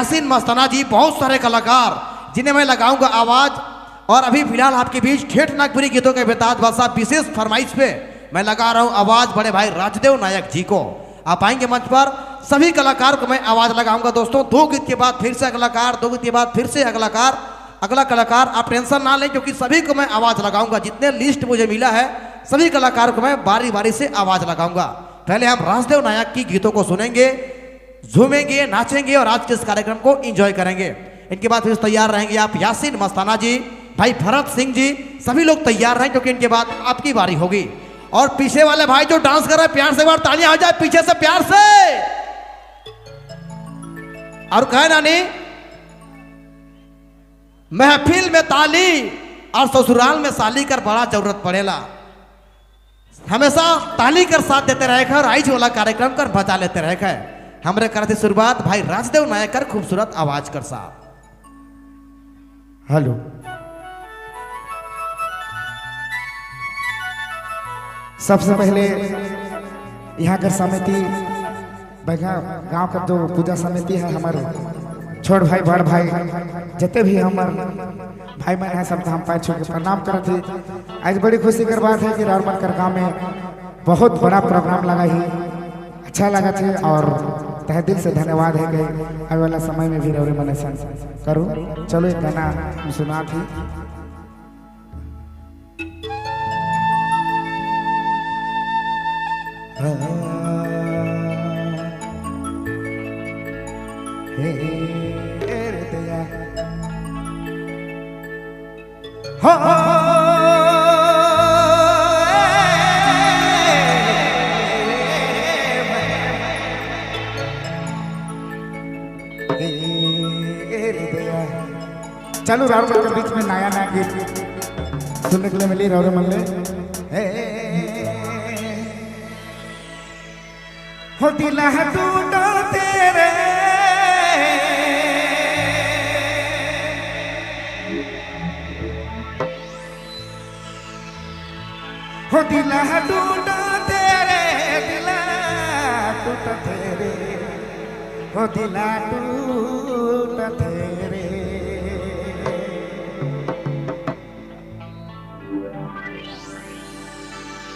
यासीन मस्ताना जी, बहुत सारे कलाकार जिन्हें मैं लगाऊंगा आवाज। और अभी फिलहाल आपके बीच ठेठ नागपुरी गीतों के बेताज बादशाह विशेष फरमाइश पे मैं लगा रहा हूं आवाज बड़े भाई राजदेव नायक जी को। आप आएंगे मंच पर, सभी कलाकार को मैं आवाज लगाऊंगा दोस्तों। 2 गीत के बाद फिर से कलाकार, 2 गीत के बाद फिर से अगला कलाकार। आप टेंशन ना लें क्योंकि सभी को मैं आवाज लगाऊंगा। जितने लिस्ट मुझे मिला है सभी कलाकार को मैं बारी बारी से आवाज लगाऊंगा। पहले हम राजदेव नायक की गीतों को सुनेंगे, झूमेंगे, नाचेंगे और आज के इस कार्यक्रम को एंजॉय करेंगे। इनके बाद फिर तैयार रहेंगे आप यासीन मस्ताना जी, भाई भरत सिंह जी, सभी लोग तैयार रहें क्योंकि इनके बाद आपकी बारी होगी। और पीछे वाले भाई जो डांस कर रहे हैं प्यार से एक बार तालियां हो जाए पीछे से प्यार से। और कहे नानी, महफिल में ताली और ससुराल में साली कर बड़ा जरूरत पड़ेला। हमेशा ताली कर साथ देते रहेगा और आइज वाला कार्यक्रम कर बचा लेते रहेगा। हमरे करते शुरुआत भाई राजदेव नायक कर खूबसूरत आवाज कर साहब। हेलो, सबसे पहले यहाँ का समिति बघिया गांव का जो पूजा समिति है, हमारे छोट भाई बड़ भाई जितने भी हमारे भाई बहन है सबको हम पैर छू के प्रणाम करते हैं। आज बड़ी खुशी की बात है कि रावण कर गाँव में बहुत बड़ा प्रोग्राम लगा ही, अच्छा लगा थे और तहे दिल से धन्यवाद है कि आने वाला समय में भी रौरे मने करूँ। चलो एक गाना सुना थी। चलो रावण के बीच में नया नया गीत सुनने के लिए मिली रौरे मन ले। हो दिला टूटो तेरे हो दिला टूटो तेरे दिला टूटा तेरे हो दिला टूटा तेरे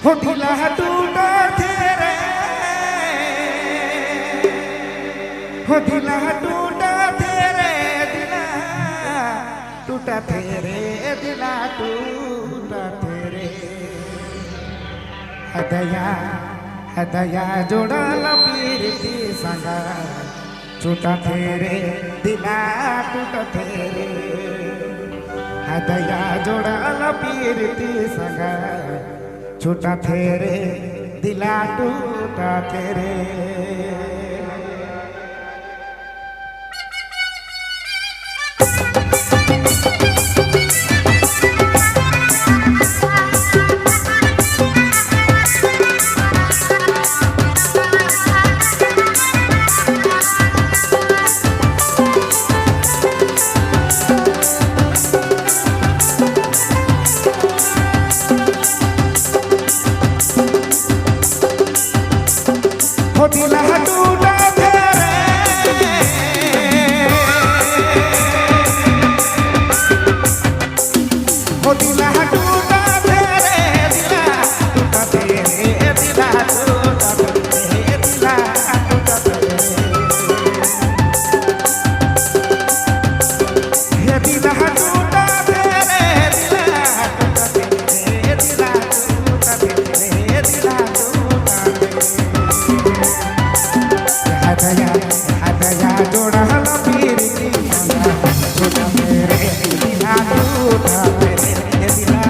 हो दिला टूटा तेरे हो दिला टूटा तेरे दिला टूटा तेरे दिला टूटा तेरे हदया जोड़ा लपीरती संगा छूटा तेरे दिला टूटा तेरे हदया जोड़ा लपीरती संगा छूटा तेरे दिला टूटा तेरे। हो दिला टूटा तेरे हो दिला टूटा तेरे दिला टूटा तेरे दिला टूटा तेरे दिला टूटा तेरे हे दिला टूटा तेरे दिला टूटा तेरे दिला टूटा तेरे दिला टूटा हदया जोड़ा लपीरती संगा छूटा तेरे दिला टूटा तेरे दिला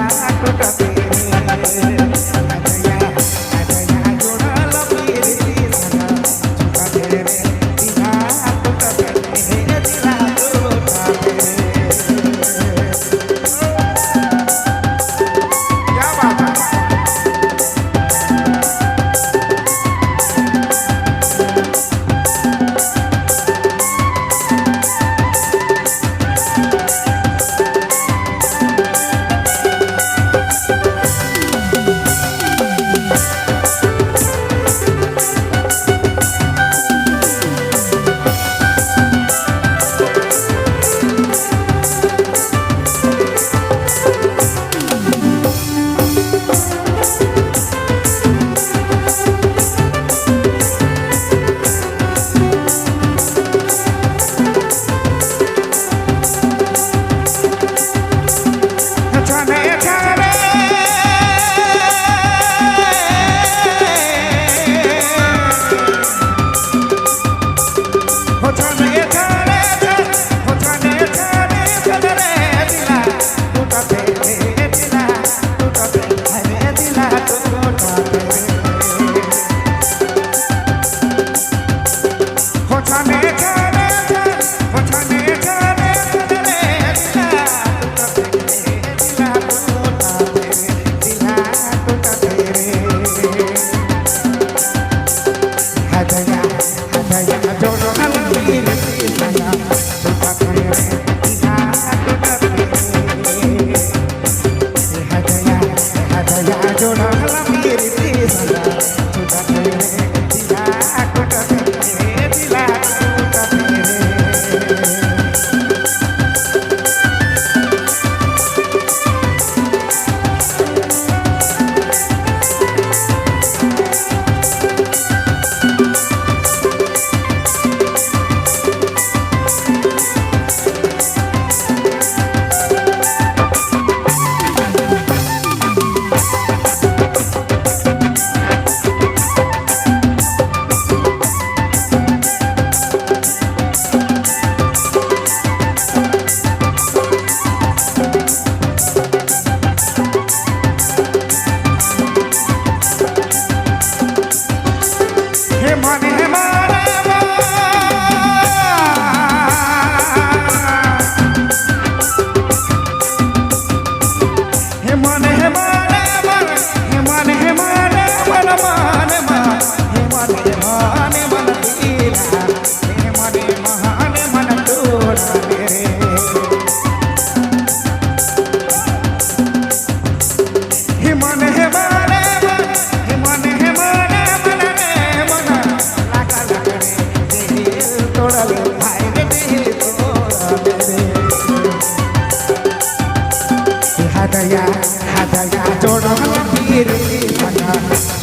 हदया जोड़ा पीर की संगा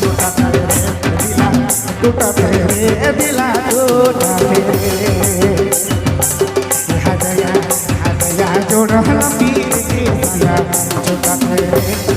छोटा तेरे दिला टूटा तेरे दिला टूटा तेरे हदया हदया जोड़ा पीर की संगा छोटा तेरे